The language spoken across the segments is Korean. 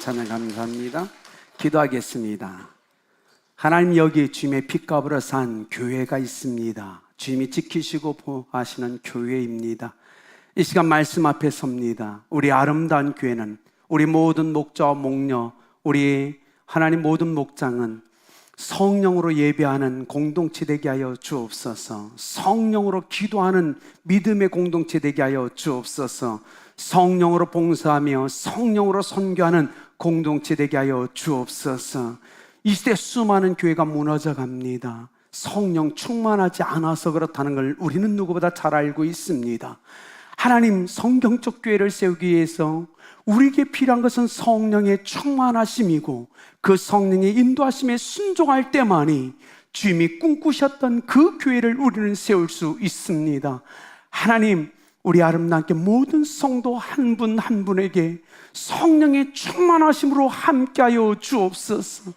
찬양 감사합니다. 기도하겠습니다. 하나님, 여기 주님의 핏값으로 산 교회가 있습니다. 주님이 지키시고 보호하시는 교회입니다. 이 시간 말씀 앞에 섭니다. 우리 아름다운 교회는, 우리 모든 목자와 목녀, 우리 하나님 모든 목장은 성령으로 예배하는 공동체 되게 하여 주옵소서. 성령으로 기도하는 믿음의 공동체 되게 하여 주옵소서. 성령으로 봉사하며 성령으로 선교하는 공동체 되게 하여 주옵소서. 이 시대 수많은 교회가 무너져 갑니다. 성령 충만하지 않아서 그렇다는 걸 우리는 누구보다 잘 알고 있습니다. 하나님, 성경적 교회를 세우기 위해서 우리에게 필요한 것은 성령의 충만하심이고, 그 성령의 인도하심에 순종할 때만이 주님이 꿈꾸셨던 그 교회를 우리는 세울 수 있습니다. 하나님, 우리 아름답게 모든 성도 한 분 한 분에게 성령의 충만하심으로 함께하여 주옵소서.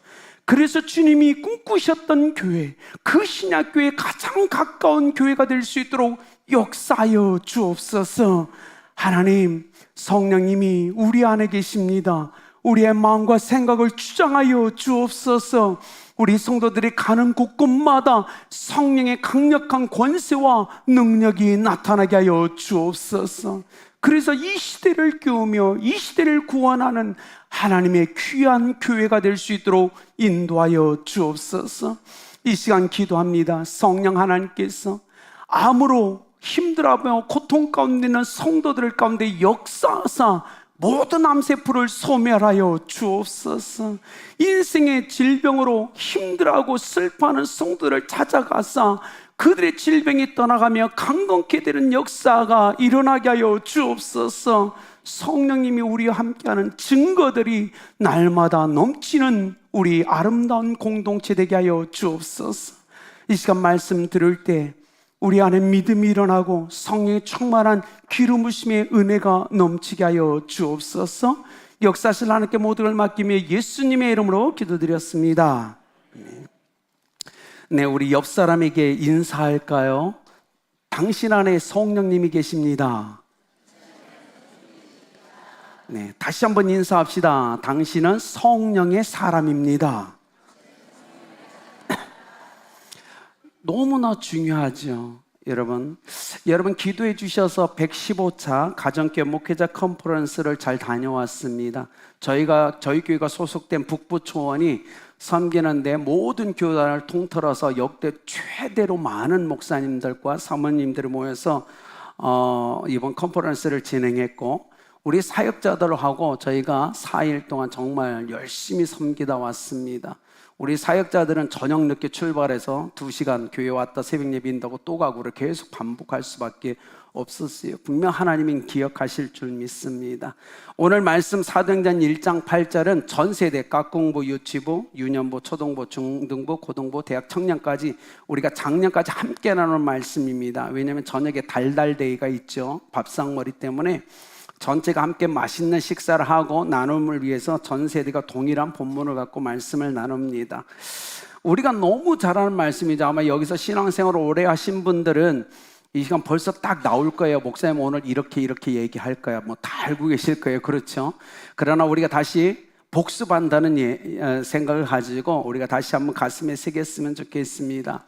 그래서 주님이 꿈꾸셨던 교회, 그 신약교회에 가장 가까운 교회가 될 수 있도록 역사하여 주옵소서. 하나님, 성령님이 우리 안에 계십니다. 우리의 마음과 생각을 주장하여 주옵소서. 우리 성도들이 가는 곳곳마다 성령의 강력한 권세와 능력이 나타나게 하여 주옵소서. 그래서 이 시대를 깨우며 이 시대를 구원하는 하나님의 귀한 교회가 될 수 있도록 인도하여 주옵소서. 이 시간 기도합니다. 성령 하나님께서 암으로 힘들어하며 고통 가운데 있는 성도들 가운데 역사하사 모든 암세포를 소멸하여 주옵소서. 인생의 질병으로 힘들어하고 슬퍼하는 성도들을 찾아가사 그들의 질병이 떠나가며 강건케 되는 역사가 일어나게 하여 주옵소서. 성령님이 우리와 함께하는 증거들이 날마다 넘치는 우리 아름다운 공동체 되게 하여 주옵소서. 이 시간 말씀 들을 때 우리 안에 믿음이 일어나고 성령의 충만한 기름 부으심의 은혜가 넘치게 하여 주옵소서. 역사하실 하나님께 모든 걸 맡기며 예수님의 이름으로 기도드렸습니다. 네, 우리 옆 사람에게 인사할까요? 당신 안에 성령님이 계십니다. 네, 다시 한번 인사합시다. 당신은 성령의 사람입니다. 너무나 중요하죠. 여러분 기도해 주셔서 115차 가정교회 목회자 컨퍼런스를 잘 다녀왔습니다. 저희 교회가 소속된 북부 초원이 섬기는데 모든 교단을 통틀어서 역대 최대로 많은 목사님들과 사모님들이 모여서 이번 컨퍼런스를 진행했고, 우리 사역자들하고 저희가 4일 동안 정말 열심히 섬기다 왔습니다. 우리 사역자들은 저녁 늦게 출발해서 2시간 교회 왔다 새벽 예배 인다고 또 가고를 계속 반복할 수밖에 없었어요. 분명 하나님은 기억하실 줄 믿습니다. 오늘 말씀 사도행전 1장 8절은 전 세대 깍공부, 유치부, 유년부, 초등부, 중등부, 고등부, 대학 청년까지 우리가 작년까지 함께 나눈 말씀입니다. 왜냐하면 저녁에 달달데이가 있죠. 밥상머리 때문에 전체가 함께 맛있는 식사를 하고 나눔을 위해서 전 세대가 동일한 본문을 갖고 말씀을 나눕니다. 우리가 너무 잘 아는 말씀이죠. 아마 여기서 신앙생활을 오래 하신 분들은 이 시간 벌써 딱 나올 거예요. 목사님 오늘 이렇게 얘기할 거야. 뭐 다 알고 계실 거예요. 그렇죠? 그러나 우리가 다시 복습한다는 생각을 가지고 우리가 다시 한번 가슴에 새겼으면 좋겠습니다.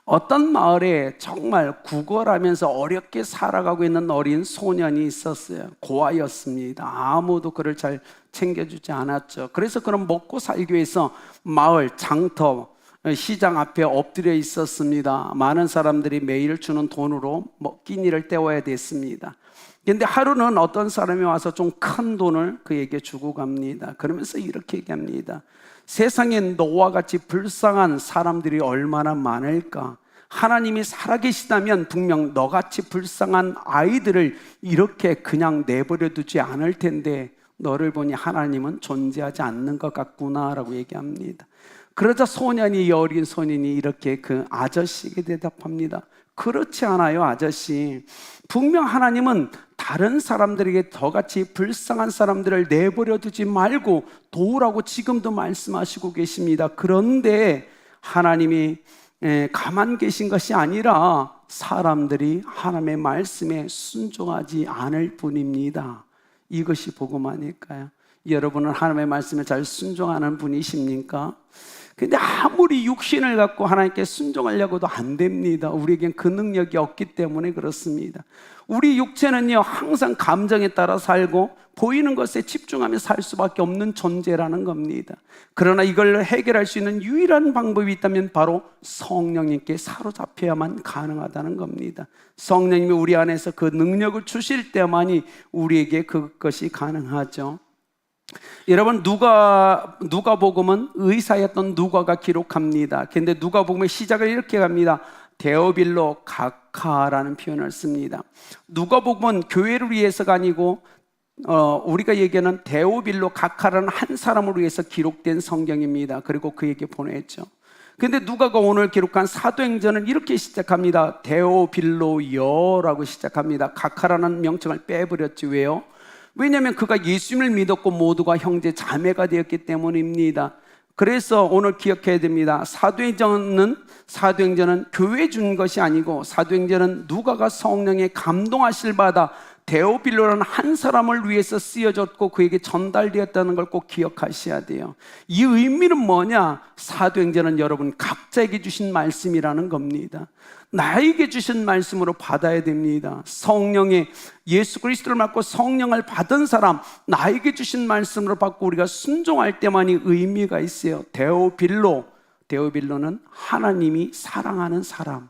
어떤 마을에 정말 구걸하면서 어렵게 살아가고 있는 어린 소년이 있었어요. 고아였습니다. 아무도 그를 잘 챙겨주지 않았죠. 그래서 그는 먹고 살기 위해서 마을, 장터, 시장 앞에 엎드려 있었습니다. 많은 사람들이 매일 주는 돈으로 끼니를 때워야 됐습니다. 그런데 하루는 어떤 사람이 와서 좀 큰 돈을 그에게 주고 갑니다. 그러면서 이렇게 얘기합니다. 세상에 너와 같이 불쌍한 사람들이 얼마나 많을까? 하나님이 살아계시다면 분명 너같이 불쌍한 아이들을 이렇게 그냥 내버려 두지 않을 텐데 너를 보니 하나님은 존재하지 않는 것 같구나 라고 얘기합니다. 그러자 이 어린 소년이 이렇게 그 아저씨에게 대답합니다. 그렇지 않아요, 아저씨. 분명 하나님은 다른 사람들에게 저같이 불쌍한 사람들을 내버려 두지 말고 도우라고 지금도 말씀하시고 계십니다. 그런데 하나님이 가만 계신 것이 아니라 사람들이 하나님의 말씀에 순종하지 않을 뿐입니다. 이것이 복음 아닐까요? 여러분은 하나님의 말씀에 잘 순종하는 분이십니까? 근데 아무리 육신을 갖고 하나님께 순종하려고도 안 됩니다. 우리에겐 그 능력이 없기 때문에 그렇습니다. 우리 육체는요, 항상 감정에 따라 살고 보이는 것에 집중하며 살 수밖에 없는 존재라는 겁니다. 그러나 이걸 해결할 수 있는 유일한 방법이 있다면 바로 성령님께 사로잡혀야만 가능하다는 겁니다. 성령님이 우리 안에서 그 능력을 주실 때만이 우리에게 그것이 가능하죠. 여러분, 누가복음은 의사였던 누가가 기록합니다. 그런데 누가복음의 시작을 이렇게 합니다. 데오빌로 각하라는 표현을 씁니다. 누가복음은 교회를 위해서가 아니고 우리가 얘기하는 데오빌로 각하라는 한 사람을 위해서 기록된 성경입니다. 그리고 그에게 보냈죠. 근데 누가가 오늘 기록한 사도행전은 이렇게 시작합니다. 데오빌로여라고 시작합니다. 각하라는 명칭을 빼버렸지. 왜요? 왜냐하면 그가 예수님을 믿었고 모두가 형제 자매가 되었기 때문입니다. 그래서 오늘 기억해야 됩니다. 사도행전은 교회 준 것이 아니고 사도행전은 누가가 성령의 감동하실 바다 데오빌로라는 한 사람을 위해서 쓰여졌고 그에게 전달되었다는 걸 꼭 기억하셔야 돼요. 이 의미는 뭐냐? 사도행전은 여러분 각자에게 주신 말씀이라는 겁니다. 나에게 주신 말씀으로 받아야 됩니다. 성령의 예수 그리스도를 맡고 성령을 받은 사람, 나에게 주신 말씀으로 받고 우리가 순종할 때만이 의미가 있어요. 데오빌로는 하나님이 사랑하는 사람,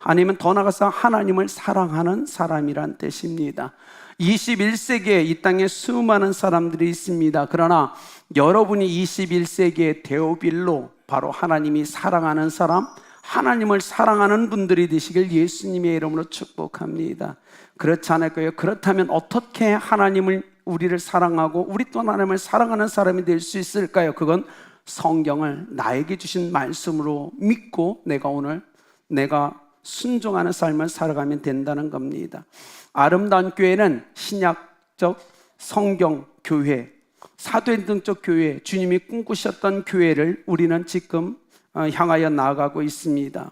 아니면 더 나아가서 하나님을 사랑하는 사람이란 뜻입니다. 21세기에 이 땅에 수많은 사람들이 있습니다. 그러나 여러분이 21세기의 데오빌로, 바로 하나님이 사랑하는 사람, 하나님을 사랑하는 분들이 되시길 예수님의 이름으로 축복합니다. 그렇지 않을까요? 그렇다면 어떻게 하나님을, 우리를 사랑하고 우리 또 하나님을 사랑하는 사람이 될 수 있을까요? 그건 성경을 나에게 주신 말씀으로 믿고 내가 순종하는 삶을 살아가면 된다는 겁니다. 아름다운 교회는 신약적 성경 교회, 사도행전적 교회, 주님이 꿈꾸셨던 교회를 우리는 지금 향하여 나아가고 있습니다.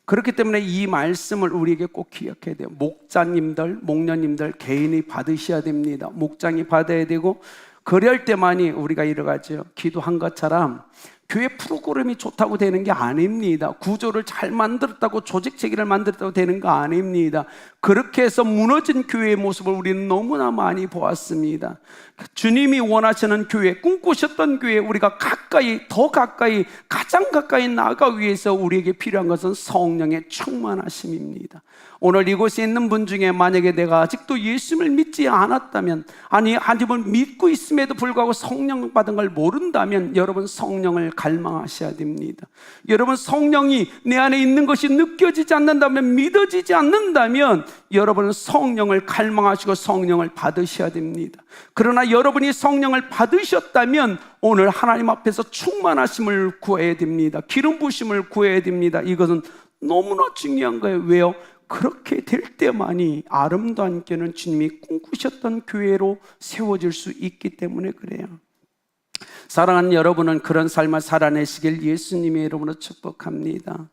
그렇기 때문에 이 말씀을 우리에게 꼭 기억해야 돼요. 목자님들, 목녀님들 개인이 받으셔야 됩니다. 목장이 받아야 되고, 그럴 때만이 우리가 이뤄가죠. 기도한 것처럼 교회 프로그램이 좋다고 되는 게 아닙니다. 구조를 잘 만들었다고, 조직 체계를 만들었다고 되는 거 아닙니다. 그렇게 해서 무너진 교회의 모습을 우리는 너무나 많이 보았습니다. 주님이 원하시는 교회, 꿈꾸셨던 교회, 우리가 더 가까이, 가장 가까이 나아가기 위해서 우리에게 필요한 것은 성령의 충만하심입니다. 오늘 이곳에 있는 분 중에 만약에 내가 아직도 예수님을 믿지 않았다면, 하나님을 믿고 있음에도 불구하고 성령 받은 걸 모른다면 여러분 성령을 갈망하셔야 됩니다. 여러분 성령이 내 안에 있는 것이 느껴지지 않는다면, 믿어지지 않는다면 여러분은 성령을 갈망하시고 성령을 받으셔야 됩니다. 그러나 여러분이 성령을 받으셨다면 오늘 하나님 앞에서 충만하심을 구해야 됩니다. 기름 부으심을 구해야 됩니다. 이것은 너무나 중요한 거예요. 왜요? 그렇게 될 때만이 아름다운 교회는 주님이 꿈꾸셨던 교회로 세워질 수 있기 때문에 그래요. 사랑하는 여러분은 그런 삶을 살아내시길 예수님의 이름으로 축복합니다.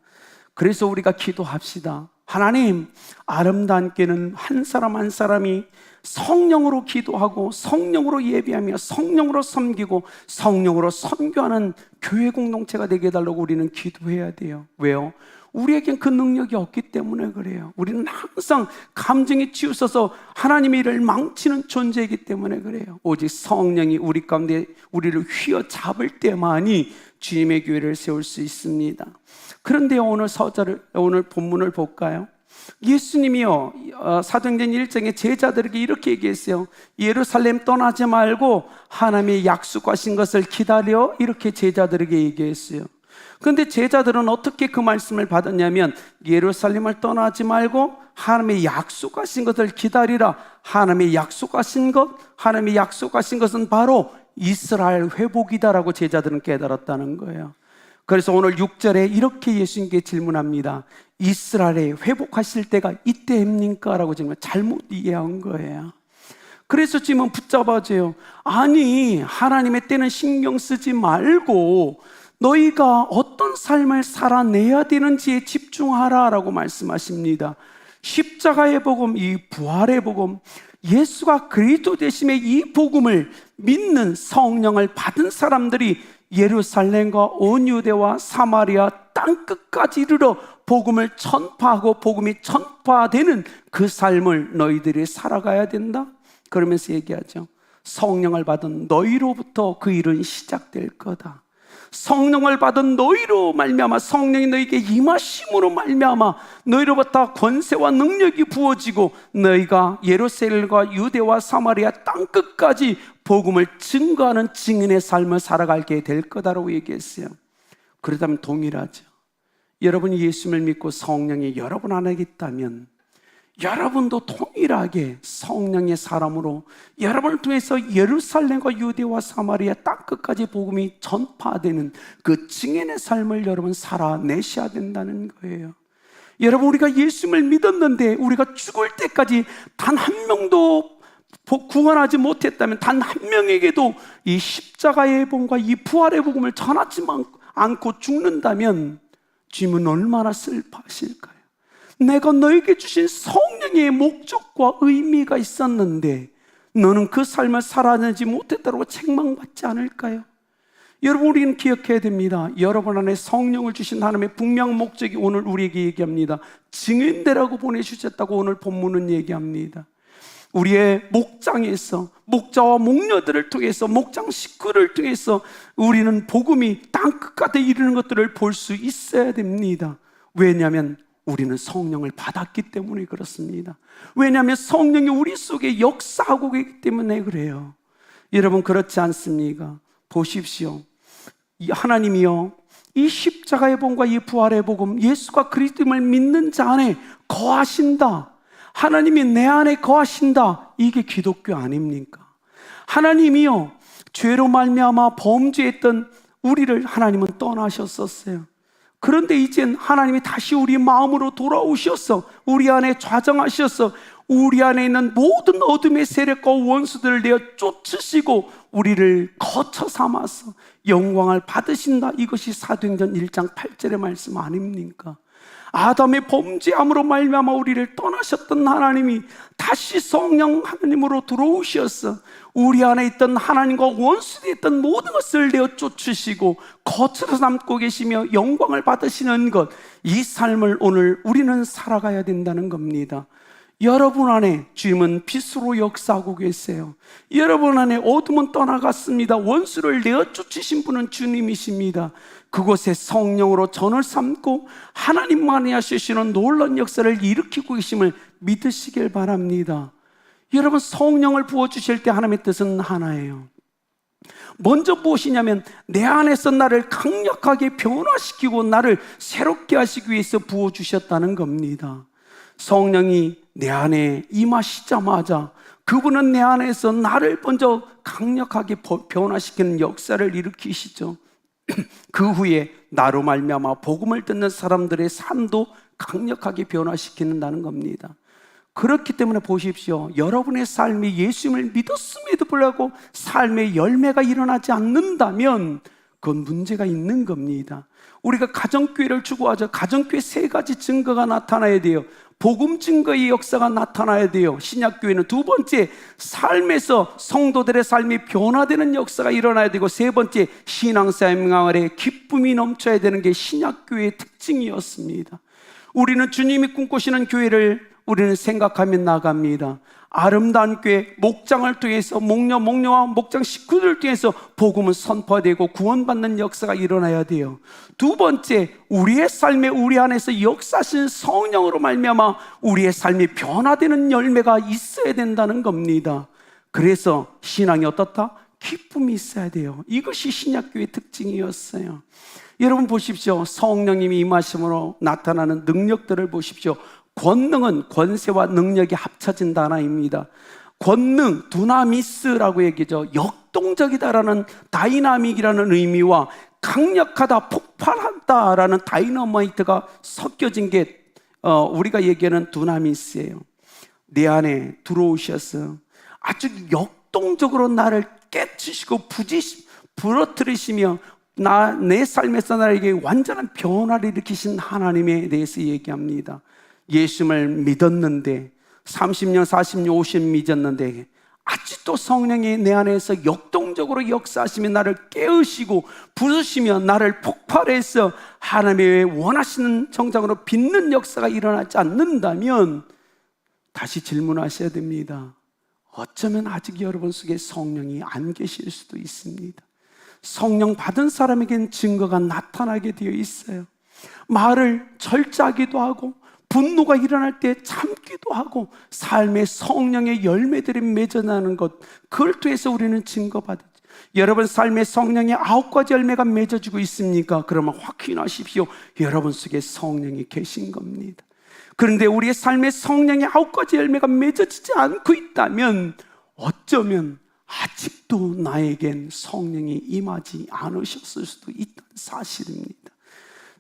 그래서 우리가 기도합시다. 하나님, 아름다운 교회는 한 사람 한 사람이 성령으로 기도하고 성령으로 예배하며 성령으로 섬기고 성령으로 선교하는 교회 공동체가 되게 해달라고 우리는 기도해야 돼요. 왜요? 우리에겐 그 능력이 없기 때문에 그래요. 우리는 항상 감정에 치우쳐서 하나님의 일을 망치는 존재이기 때문에 그래요. 오직 성령이 우리 가운데 우리를 휘어잡을 때만이 주님의 교회를 세울 수 있습니다. 그런데 오늘 본문을 볼까요? 예수님이요, 사도행전 1장에 제자들에게 이렇게 얘기했어요. 예루살렘 떠나지 말고 하나님의 약속하신 것을 기다려, 이렇게 제자들에게 얘기했어요. 그런데 제자들은 어떻게 그 말씀을 받았냐면, 예루살렘을 떠나지 말고 하나님의 약속하신 것을 기다리라. 하나님의 약속하신 것은 바로 이스라엘 회복이다라고 제자들은 깨달았다는 거예요. 그래서 오늘 6절에 이렇게 예수님께 질문합니다. 이스라엘에 회복하실 때가 이때입니까? 라고 질문, 잘못 이해한 거예요. 그래서 지금 붙잡아줘요. 아니, 하나님의 때는 신경 쓰지 말고 너희가 어떤 삶을 살아내야 되는지에 집중하라라고 말씀하십니다. 십자가의 복음, 이 부활의 복음, 예수가 그리스도 되심의 이 복음을 믿는 성령을 받은 사람들이 예루살렘과 온 유대와 사마리아 땅끝까지 이르러 복음을 전파하고 복음이 전파되는 그 삶을 너희들이 살아가야 된다. 그러면서 얘기하죠. 성령을 받은 너희로부터 그 일은 시작될 거다. 성령을 받은 너희로 말미암아, 성령이 너희에게 임하심으로 말미암아 너희로부터 권세와 능력이 부어지고 너희가 예루살렘과 유대와 사마리아 땅끝까지 복음을 증거하는 증인의 삶을 살아가게 될 거다라고 얘기했어요. 그렇다면 동일하죠. 여러분이 예수님을 믿고 성령이 여러분 안에 있다면 여러분도 동일하게 성령의 사람으로 여러분을 통해서 예루살렘과 유대와 사마리아 땅끝까지 복음이 전파되는 그 증인의 삶을 여러분 살아내셔야 된다는 거예요. 여러분, 우리가 예수님을 믿었는데 우리가 죽을 때까지 단 한 명도 구원하지 못했다면, 단 한 명에게도 이 십자가의 복음과 이 부활의 복음을 전하지 않고 죽는다면 주님은 얼마나 슬퍼하실까요? 내가 너에게 주신 성령의 목적과 의미가 있었는데 너는 그 삶을 살아내지 못했다고 책망받지 않을까요? 여러분, 우리는 기억해야 됩니다. 여러분 안에 성령을 주신 하나님의 분명 목적이 오늘 우리에게 얘기합니다. 증인되라고 보내주셨다고 오늘 본문은 얘기합니다. 우리의 목장에서, 목자와 목녀들을 통해서, 목장 식구를 통해서 우리는 복음이 땅끝까지 이르는 것들을 볼 수 있어야 됩니다. 왜냐하면 우리는 성령을 받았기 때문에 그렇습니다. 왜냐하면 성령이 우리 속에 역사하고 있기 때문에 그래요. 여러분, 그렇지 않습니까? 보십시오. 하나님이요, 이 십자가의 복음과 이 부활의 복음, 예수가 그리스도임을 믿는 자 안에 거하신다. 하나님이 내 안에 거하신다. 이게 기독교 아닙니까? 하나님이요, 죄로 말미암아 범죄했던 우리를 하나님은 떠나셨었어요. 그런데 이젠 하나님이 다시 우리 마음으로 돌아오셔서 우리 안에 좌정하셔서 우리 안에 있는 모든 어둠의 세력과 원수들을 내어 쫓으시고 우리를 거처 삼아서 영광을 받으신다. 이것이 사도행전 1장 8절의 말씀 아닙니까? 아담의 범죄함으로 말미암아 우리를 떠나셨던 하나님이 다시 성령 하나님으로 들어오셔서 우리 안에 있던 하나님과 원수되었던 모든 것을 내어 쫓으시고 거처로 삼고 계시며 영광을 받으시는 것, 이 삶을 오늘 우리는 살아가야 된다는 겁니다. 여러분 안에 주님은 빛으로 역사하고 계세요. 여러분 안에 어둠은 떠나갔습니다. 원수를 내어 쫓으신 분은 주님이십니다. 그곳에 성령으로 전을 삼고 하나님만이 하시는 놀라운 역사를 일으키고 계심을 믿으시길 바랍니다. 여러분, 성령을 부어주실 때 하나님의 뜻은 하나예요. 먼저 무엇이냐면 내 안에서 나를 강력하게 변화시키고 나를 새롭게 하시기 위해서 부어주셨다는 겁니다. 성령이 내 안에 임하시자마자 그분은 내 안에서 나를 먼저 강력하게 변화시키는 역사를 일으키시죠. 그 후에 나로 말미암아 복음을 듣는 사람들의 삶도 강력하게 변화시키는다는 겁니다. 그렇기 때문에 보십시오. 여러분의 삶이 예수님을 믿었음에도 불구하고 삶의 열매가 일어나지 않는다면 그건 문제가 있는 겁니다. 우리가 가정교회를 추구하죠. 가정교회 세 가지 증거가 나타나야 돼요. 복음 증거의 역사가 나타나야 돼요. 신약교회는 두 번째, 삶에서 성도들의 삶이 변화되는 역사가 일어나야 되고, 세 번째, 신앙생활에 기쁨이 넘쳐야 되는 게 신약교회의 특징이었습니다. 우리는 주님이 꿈꾸시는 교회를 우리는 생각하며 나갑니다. 아름다운 교회, 목장을 통해서 목녀와 목장 식구들을 통해서 복음은 선포되고 구원받는 역사가 일어나야 돼요. 두 번째, 우리의 삶에 우리 안에서 역사하신 성령으로 말미암아 우리의 삶이 변화되는 열매가 있어야 된다는 겁니다. 그래서 신앙이 어떻다? 기쁨이 있어야 돼요. 이것이 신약교회의 특징이었어요. 여러분 보십시오. 성령님이 임하심으로 나타나는 능력들을 보십시오. 권능은 권세와 능력이 합쳐진 단어입니다. 권능, 두나미스라고 얘기죠. 역동적이다라는 다이나믹이라는 의미와 강력하다, 폭발한다라는 다이너마이트가 섞여진 게 우리가 얘기하는 두나미스예요. 내 안에 들어오셔서 아주 역동적으로 나를 깨치시고 부러뜨리시며 내 삶에서 나에게 완전한 변화를 일으키신 하나님에 대해서 얘기합니다. 예수님을 믿었는데 30년, 40년, 50년 믿었는데 아직도 성령이 내 안에서 역동적으로 역사하시며 나를 깨우시고 부수시며 나를 폭발해서 하나님의 원하시는 정장으로 빚는 역사가 일어나지 않는다면 다시 질문하셔야 됩니다. 어쩌면 아직 여러분 속에 성령이 안 계실 수도 있습니다. 성령 받은 사람에겐 증거가 나타나게 되어 있어요. 말을 절제하기도 하고 분노가 일어날 때 참기도 하고 삶의 성령의 열매들이 맺어나는 것, 그걸 통해서 우리는 증거받았죠. 여러분 삶의 성령의 9가지 열매가 맺어지고 있습니까? 그러면 확인하십시오. 여러분 속에 성령이 계신 겁니다. 그런데 우리의 삶의 성령의 9가지 열매가 맺어지지 않고 있다면 어쩌면 아직도 나에겐 성령이 임하지 않으셨을 수도 있다는 사실입니다.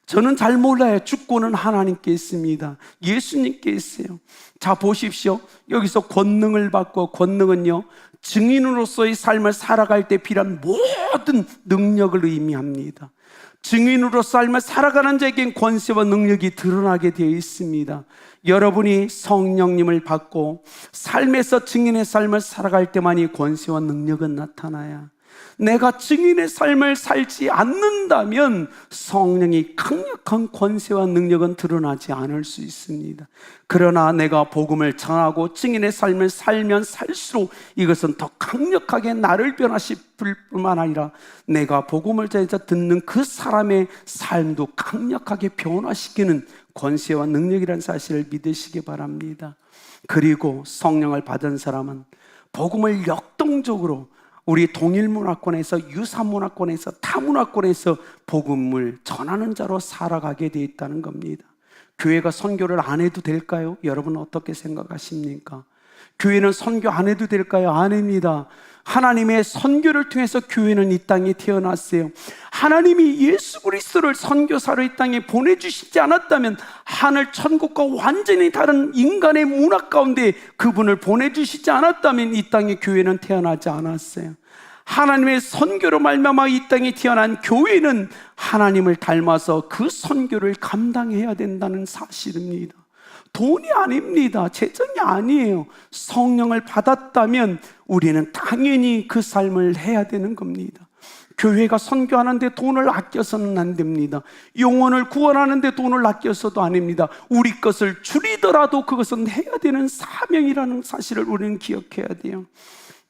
저는 잘 몰라요. 주권은 하나님께 있습니다. 예수님께 있어요. 자, 보십시오. 여기서 권능을 받고, 권능은요, 증인으로서의 삶을 살아갈 때 필요한 모든 능력을 의미합니다. 증인으로 삶을 살아가는 자에겐 권세와 능력이 드러나게 되어 있습니다. 여러분이 성령님을 받고 삶에서 증인의 삶을 살아갈 때만이 권세와 능력은 나타나야, 내가 증인의 삶을 살지 않는다면 성령이 강력한 권세와 능력은 드러나지 않을 수 있습니다. 그러나 내가 복음을 전하고 증인의 삶을 살면 살수록 이것은 더 강력하게 나를 변화시킬 뿐만 아니라 내가 복음을 전해서 듣는 그 사람의 삶도 강력하게 변화시키는 권세와 능력이라는 사실을 믿으시기 바랍니다. 그리고 성령을 받은 사람은 복음을 역동적으로 우리 동일문화권에서, 유사문화권에서, 타문화권에서 복음을 전하는 자로 살아가게 되어 있다는 겁니다. 교회가 선교를 안 해도 될까요? 여러분 어떻게 생각하십니까? 교회는 선교 안 해도 될까요? 아닙니다. 하나님의 선교를 통해서 교회는 이 땅에 태어났어요. 하나님이 예수 그리스도를 선교사로 이 땅에 보내주시지 않았다면 하늘 천국과 완전히 다른 인간의 문화 가운데 그분을 보내주시지 않았다면 이 땅에 교회는 태어나지 않았어요. 하나님의 선교로 말미암아 이 땅에 태어난 교회는 하나님을 닮아서 그 선교를 감당해야 된다는 사실입니다. 돈이 아닙니다. 재정이 아니에요. 성령을 받았다면 우리는 당연히 그 삶을 해야 되는 겁니다. 교회가 선교하는데 돈을 아껴서는 안 됩니다. 영혼을 구원하는데 돈을 아껴서도 아닙니다. 우리 것을 줄이더라도 그것은 해야 되는 사명이라는 사실을 우리는 기억해야 돼요.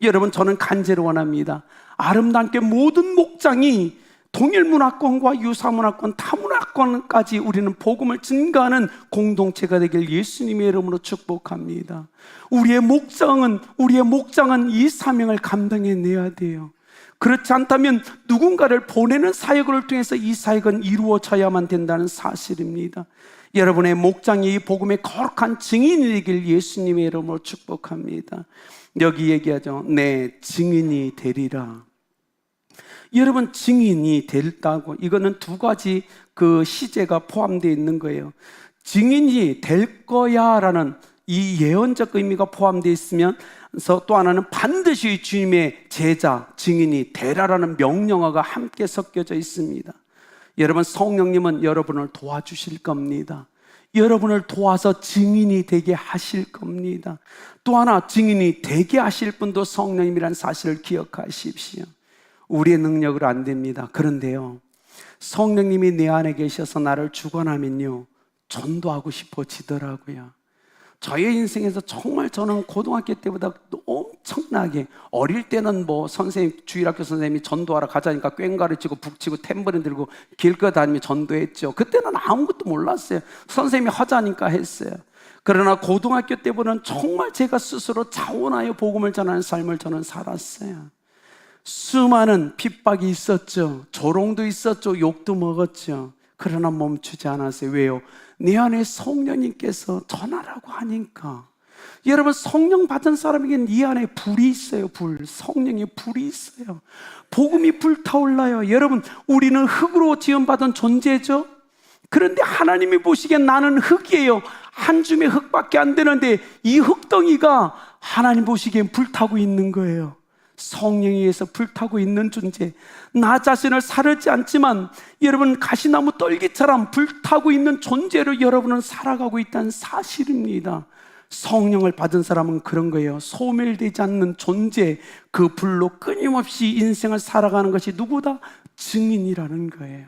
여러분, 저는 간절히 원합니다. 아름답게 모든 목장이 동일문화권과 유사문화권, 타문화권까지 우리는 복음을 증가하는 공동체가 되길 예수님의 이름으로 축복합니다. 우리의 목장은 이 사명을 감당해내야 돼요. 그렇지 않다면 누군가를 보내는 사역을 통해서 이 사역은 이루어져야만 된다는 사실입니다. 여러분의 목장이 이 복음의 거룩한 증인이 되길 예수님의 이름으로 축복합니다. 여기 얘기하죠. 내 증인이 되리라. 여러분, 증인이 됐다고, 이거는 2가지 그 시제가 포함되어 있는 거예요. 증인이 될 거야 라는 이 예언적 의미가 포함되어 있으면 또 하나는 반드시 주님의 제자, 증인이 되라라는 명령어가 함께 섞여져 있습니다. 여러분, 성령님은 여러분을 도와주실 겁니다. 여러분을 도와서 증인이 되게 하실 겁니다. 또 하나, 증인이 되게 하실 분도 성령님이라는 사실을 기억하십시오. 우리의 능력으로 안 됩니다. 그런데요, 성령님이 내 안에 계셔서 나를 주관하면요, 전도하고 싶어지더라고요. 저의 인생에서 정말 저는 고등학교 때보다 엄청나게, 어릴 때는 뭐 선생님, 주일학교 선생님이 전도하러 가자니까 꽹과를 치고 북치고 탬버린 들고 길거 다니며 전도했죠. 그때는 아무것도 몰랐어요. 선생님이 하자니까 했어요. 그러나 고등학교 때보다는 정말 제가 스스로 자원하여 복음을 전하는 삶을 저는 살았어요. 수많은 핍박이 있었죠. 조롱도 있었죠. 욕도 먹었죠. 그러나 멈추지 않았어요. 왜요? 내 안에 성령님께서 전하라고 하니까. 여러분, 성령 받은 사람에게는 이 안에 불이 있어요. 성령의 불이 있어요. 복음이 불타올라요. 여러분, 우리는 흙으로 지음받은 존재죠. 그런데 하나님이 보시기엔 나는 흙이에요. 한 줌의 흙밖에 안 되는데 이 흙덩이가 하나님 보시기엔 불타고 있는 거예요. 성령에 의해서 불타고 있는 존재. 나 자신을 사르지 않지만 여러분, 가시나무 떨기처럼 불타고 있는 존재로 여러분은 살아가고 있다는 사실입니다. 성령을 받은 사람은 그런 거예요. 소멸되지 않는 존재, 그 불로 끊임없이 인생을 살아가는 것이 누구다? 증인이라는 거예요.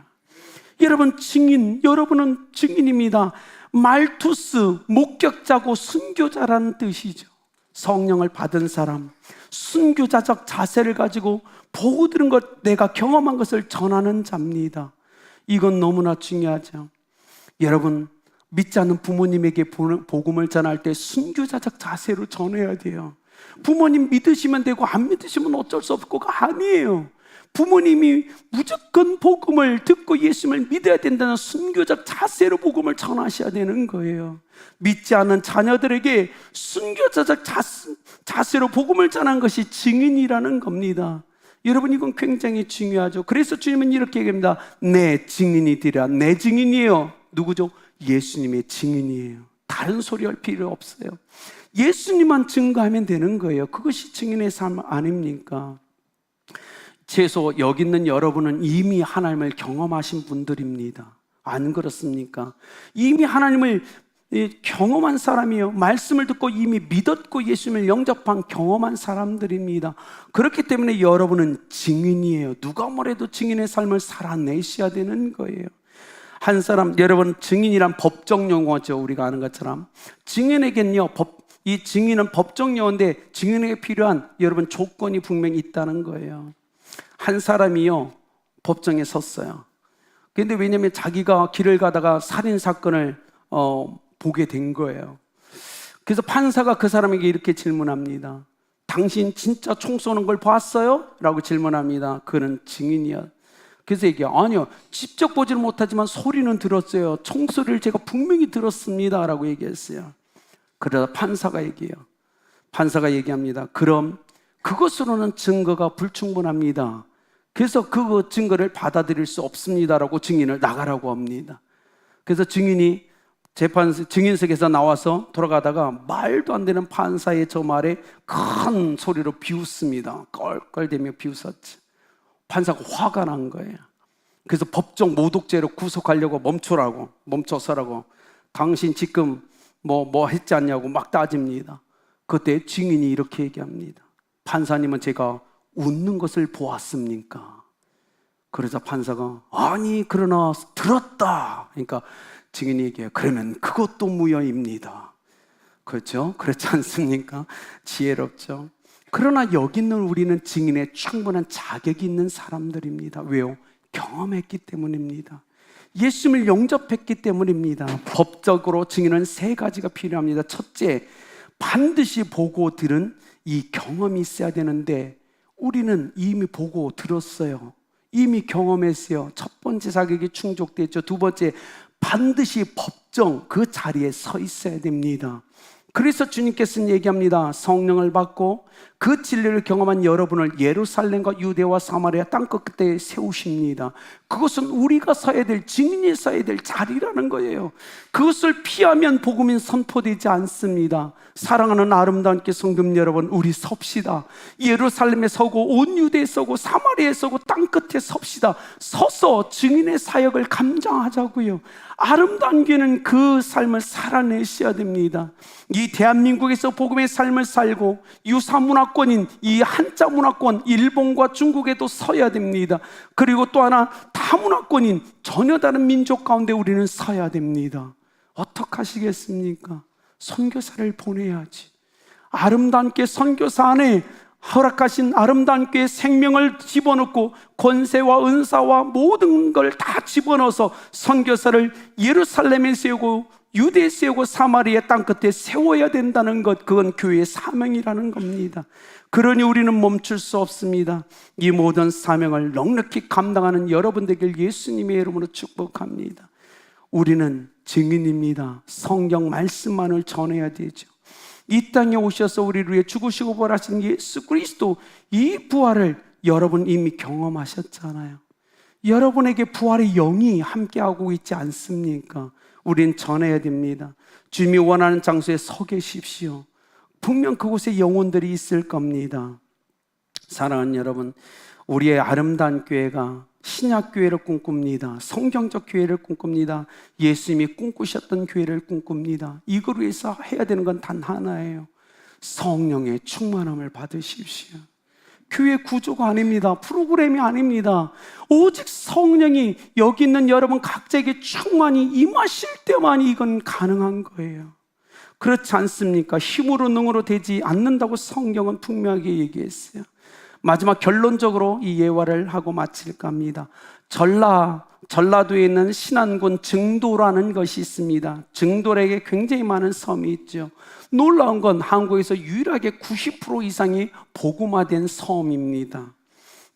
여러분, 증인, 여러분은 증인입니다. 말투스, 목격자고 순교자라는 뜻이죠. 성령을 받은 사람, 순교자적 자세를 가지고 보고 들은 것, 내가 경험한 것을 전하는 자입니다. 이건 너무나 중요하죠. 여러분, 믿지 않는 부모님에게 복음을 전할 때 순교자적 자세로 전해야 돼요. 부모님 믿으시면 되고 안 믿으시면 어쩔 수 없고가 아니에요. 부모님이 무조건 복음을 듣고 예수님을 믿어야 된다는 순교적 자세로 복음을 전하셔야 되는 거예요. 믿지 않는 자녀들에게 순교자적 자세로 복음을 전한 것이 증인이라는 겁니다. 여러분, 이건 굉장히 중요하죠. 그래서 주님은 이렇게 얘기합니다. 내 증인이 되라. 내 증인이에요. 누구죠? 예수님의 증인이에요. 다른 소리 할 필요 없어요. 예수님만 증거하면 되는 거예요. 그것이 증인의 삶 아닙니까? 최소 여기 있는 여러분은 이미 하나님을 경험하신 분들입니다. 안 그렇습니까? 이미 하나님을 경험한 사람이에요. 말씀을 듣고 이미 믿었고 예수님을 영접한 경험한 사람들입니다. 그렇기 때문에 여러분은 증인이에요. 누가 뭐래도 증인의 삶을 살아내셔야 되는 거예요. 한 사람, 여러분, 증인이란 법정 용어죠. 우리가 아는 것처럼 증인에겐요, 이 증인은 법정 용어인데 증인에게 필요한 여러분 조건이 분명히 있다는 거예요. 한 사람이요, 법정에 섰어요. 근데 왜냐면 자기가 길을 가다가 살인 사건을 보게 된 거예요. 그래서 판사가 그 사람에게 이렇게 질문합니다. 당신 진짜 총 쏘는 걸 봤어요? 라고 질문합니다. 그는 증인이야. 그래서 얘기해요. 아니요, 직접 보지는 못하지만 소리는 들었어요. 총소리를 제가 분명히 들었습니다. 라고 얘기했어요. 그러다 판사가 얘기해요. 판사가 얘기합니다. 그럼 그것으로는 증거가 불충분합니다. 그래서 그 증거를 받아들일 수 없습니다. 라고 증인을 나가라고 합니다. 그래서 증인이 증인석에서 나와서 돌아가다가 말도 안 되는 판사의 저 말에 큰 소리로 비웃습니다. 껄껄대며 비웃었지. 판사가 화가 난 거예요. 그래서 법정 모독죄로 구속하려고 멈춰서라고 당신 지금 뭐 했지 않냐고 막 따집니다. 그때 증인이 이렇게 얘기합니다. 판사님은 제가 웃는 것을 보았습니까? 그러자 판사가 아니 그러나 들었다. 그러니까 증인이 얘기해요. 그러면 그것도 무효입니다. 그렇죠? 그렇지 않습니까? 지혜롭죠? 그러나 여기 있는 우리는 증인의 충분한 자격이 있는 사람들입니다. 왜요? 경험했기 때문입니다. 예수님을 영접했기 때문입니다. 법적으로 증인은 세 가지가 필요합니다. 첫째, 반드시 보고 들은 이 경험이 있어야 되는데 우리는 이미 보고 들었어요. 이미 경험했어요. 첫 번째 자격이 충족됐죠. 두 번째, 반드시 법정 그 자리에 서 있어야 됩니다. 그래서 주님께서는 얘기합니다. 성령을 받고 그 진리를 경험한 여러분을 예루살렘과 유대와 사마리아 땅끝에 세우십니다. 그것은 우리가 서야 될, 증인이 서야 될 자리라는 거예요. 그것을 피하면 복음이 선포되지 않습니다. 사랑하는 아름다운 성도 여러분, 우리 섭시다. 예루살렘에 서고 온 유대에 서고 사마리아에 서고 땅끝에 섭시다. 서서 증인의 사역을 감당하자고요. 아름다운 교회는 그 삶을 살아내셔야 됩니다. 이 대한민국에서 복음의 삶을 살고 유사문화권인 이 한자 문화권 일본과 중국에도 서야 됩니다. 그리고 또 하나 타문화권인 전혀 다른 민족 가운데 우리는 서야 됩니다. 어떻게 하시겠습니까? 선교사를 보내야지. 아름다운 교회 선교사 안에 허락하신 아름다운 교회의 생명을 집어넣고 권세와 은사와 모든 걸 다 집어넣어서 선교사를 예루살렘에 세우고 유대에 세우고 사마리아 땅끝에 세워야 된다는 것, 그건 교회의 사명이라는 겁니다. 그러니 우리는 멈출 수 없습니다. 이 모든 사명을 넉넉히 감당하는 여러분 되길 예수님의 이름으로 축복합니다. 우리는 증인입니다. 성경 말씀만을 전해야 되죠. 이 땅에 오셔서 우리를 위해 죽으시고 부활하신 예수 그리스도, 이 부활을 여러분 이미 경험하셨잖아요. 여러분에게 부활의 영이 함께하고 있지 않습니까? 우린 전해야 됩니다. 주님이 원하는 장소에 서 계십시오. 분명 그곳에 영혼들이 있을 겁니다. 사랑하는 여러분, 우리의 아름다운 교회가 신약교회를 꿈꿉니다. 성경적 교회를 꿈꿉니다. 예수님이 꿈꾸셨던 교회를 꿈꿉니다. 이걸 위해서 해야 되는 건 단 하나예요. 성령의 충만함을 받으십시오. 교회 구조가 아닙니다. 프로그램이 아닙니다. 오직 성령이 여기 있는 여러분 각자에게 충만히 임하실 때만 이건 가능한 거예요. 그렇지 않습니까? 힘으로 능으로 되지 않는다고 성경은 분명하게 얘기했어요. 마지막 결론적으로 이 예화를 하고 마칠까 합니다. 전라도에 있는 신안군 증도라는 것이 있습니다. 증도에게 굉장히 많은 섬이 있죠. 놀라운 건 한국에서 유일하게 90% 이상이 복음화된 섬입니다.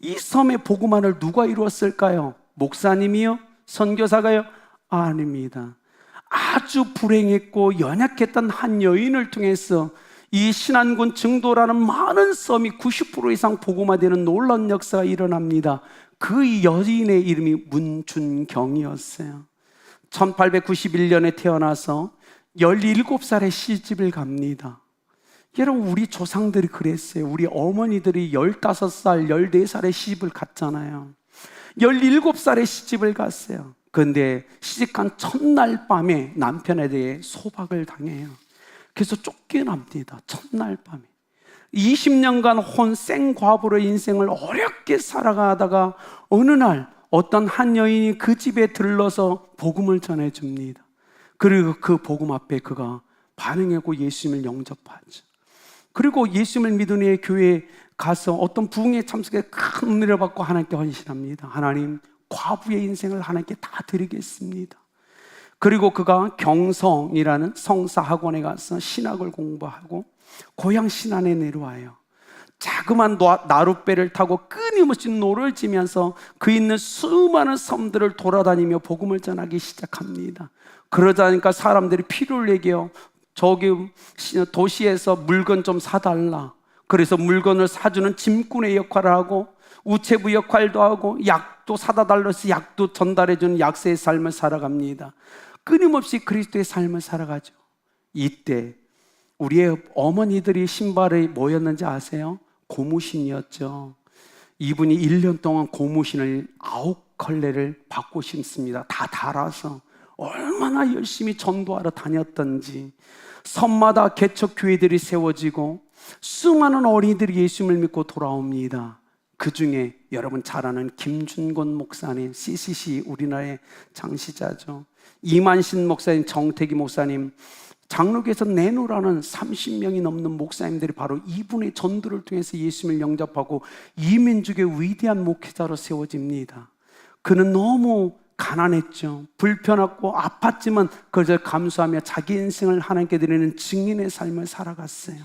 이 섬의 복음화를 누가 이루었을까요? 목사님이요? 선교사가요? 아닙니다. 아주 불행했고 연약했던 한 여인을 통해서 이 신안군 증도라는 많은 섬이 90% 이상 복음화되는 놀라운 역사가 일어납니다. 그 여인의 이름이 문준경이었어요. 1891년에 태어나서 17살에 시집을 갑니다. 여러분, 우리 조상들이 그랬어요. 우리 어머니들이 15살, 14살에 시집을 갔잖아요. 17살에 시집을 갔어요. 그런데 시집간 첫날 밤에 남편에 대해 소박을 당해요. 그래서 쫓겨납니다. 첫날 밤에 20년간 혼 생과부로 인생을 어렵게 살아가다가 어느 날 어떤 한 여인이 그 집에 들러서 복음을 전해줍니다. 그리고 그 복음 앞에 그가 반응하고 예수님을 영접하죠. 그리고 예수님을 믿은 후에 교회에 가서 어떤 부흥에 참석해 큰 은혜를 받고 하나님께 헌신합니다. 하나님, 과부의 인생을 하나님께 다 드리겠습니다. 그리고 그가 경성이라는 성사학원에 가서 신학을 공부하고 고향 신안에 내려와요. 자그만 나룻배를 타고 끊임없이 노를 지면서 그 있는 수많은 섬들을 돌아다니며 복음을 전하기 시작합니다. 그러자니까 사람들이 필요를 얘기해요. 저기 도시에서 물건 좀 사달라. 그래서 물건을 사주는 짐꾼의 역할을 하고 우체부 역할도 하고 약도 사다 달라서 약도 전달해주는 약세의 삶을 살아갑니다. 끊임없이 그리스도의 삶을 살아가죠. 이때 우리의 어머니들이 신발이 뭐였는지 아세요? 고무신이었죠. 이분이 1년 동안 고무신을 9컬레를 받고 신습니다. 다 달아서 얼마나 열심히 전도하러 다녔던지. 섬마다 개척 교회들이 세워지고 수많은 어린이들이 예수님을 믿고 돌아옵니다. 그 중에 여러분 잘 아는 김준곤 목사님, CCC 우리나라의 장시자죠. 이만신 목사님, 정태기 목사님, 장로교에서 내노라는 30명이 넘는 목사님들이 바로 이분의 전도를 통해서 예수님을 영접하고 이민족의 위대한 목회자로 세워집니다. 그는 너무 가난했죠. 불편했고 아팠지만 그걸 감수하며 자기 인생을 하나님께 드리는 증인의 삶을 살아갔어요.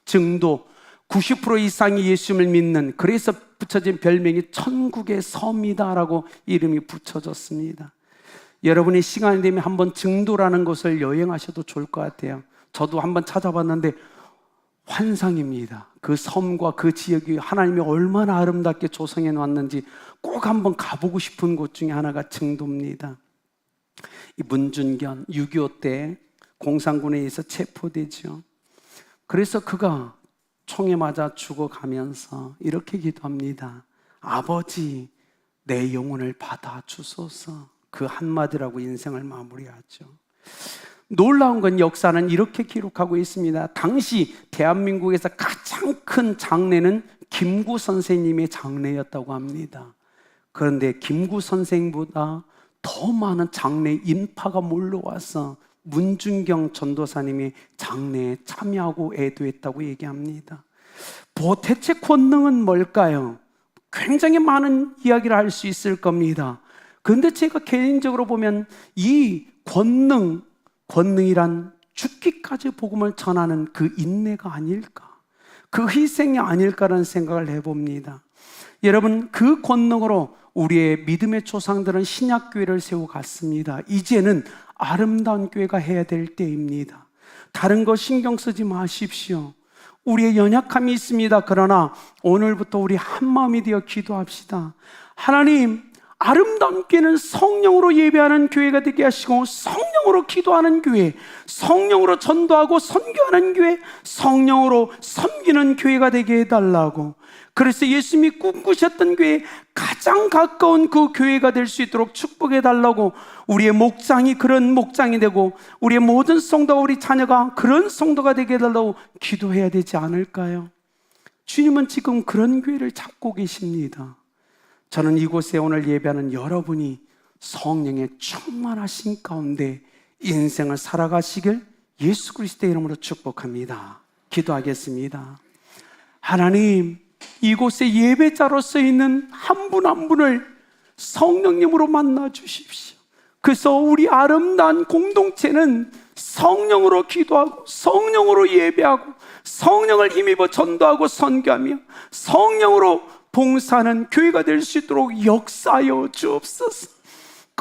증도 90% 이상이 예수님을 믿는, 그래서 붙여진 별명이 천국의 섬이다라고 이름이 붙여졌습니다. 여러분이 시간이 되면 한번 증도라는 곳을 여행하셔도 좋을 것 같아요. 저도 한번 찾아봤는데 환상입니다. 그 섬과 그 지역이 하나님이 얼마나 아름답게 조성해 놨는지 꼭 한번 가보고 싶은 곳 중에 하나가 증도입니다. 이 문준견 6.25 때 공산군에 의해서 체포되죠. 그래서 그가 총에 맞아 죽어가면서 이렇게 기도합니다. 아버지, 내 영혼을 받아주소서. 그 한마디라고 인생을 마무리하죠. 놀라운 건 역사는 이렇게 기록하고 있습니다. 당시 대한민국에서 가장 큰 장례는 김구 선생님의 장례였다고 합니다. 그런데 김구 선생보다 더 많은 장례 인파가 몰려와서 문준경 전도사님이 장례에 참여하고 애도했다고 얘기합니다. 대체 권능은 뭘까요? 굉장히 많은 이야기를 할 수 있을 겁니다. 그런데 제가 개인적으로 보면 이 권능이란 죽기까지 복음을 전하는 그 인내가 아닐까, 그 희생이 아닐까라는 생각을 해봅니다. 여러분, 그 권능으로 우리의 믿음의 조상들은 신약교회를 세워갔습니다. 이제는 아름다운 교회가 해야 될 때입니다. 다른 거 신경 쓰지 마십시오. 우리의 연약함이 있습니다. 그러나 오늘부터 우리 한마음이 되어 기도합시다. 하나님, 아름다운 교회는 성령으로 예배하는 교회가 되게 하시고, 성령으로 기도하는 교회, 성령으로 전도하고 선교하는 교회, 성령으로 섬기는 교회가 되게 해달라고. 그래서 예수님이 꿈꾸셨던 교회에 가장 가까운 그 교회가 될 수 있도록 축복해 달라고, 우리의 목장이 그런 목장이 되고 우리의 모든 성도가, 우리 자녀가 그런 성도가 되게 해달라고 기도해야 되지 않을까요? 주님은 지금 그런 교회를 찾고 계십니다. 저는 이곳에 오늘 예배하는 여러분이 성령의 충만하신 가운데 인생을 살아가시길 예수 그리스도의 이름으로 축복합니다. 기도하겠습니다. 하나님, 이곳에 예배자로서 있는 한 분 한 분을 성령님으로 만나 주십시오. 그래서 우리 아름다운 공동체는 성령으로 기도하고 성령으로 예배하고 성령을 힘입어 전도하고 선교하며 성령으로 봉사하는 교회가 될 수 있도록 역사하여 주옵소서.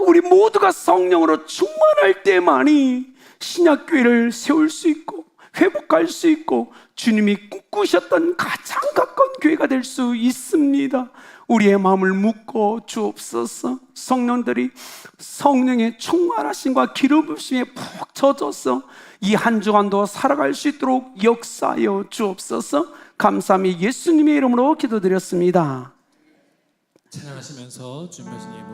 우리 모두가 성령으로 충만할 때만이 신약교회를 세울 수 있고 회복할 수 있고 주님이 꿈꾸셨던 가장 가까운 교회가 될 수 있습니다. 우리의 마음을 묶어 주옵소서. 성령들이 성령의 충만하심과 기름 부으심에 푹 젖어서 이 한 주간도 살아갈 수 있도록 역사하여 주옵소서. 감사함이 예수님의 이름으로 기도드렸습니다. 찬양하시면서 준비하신 예물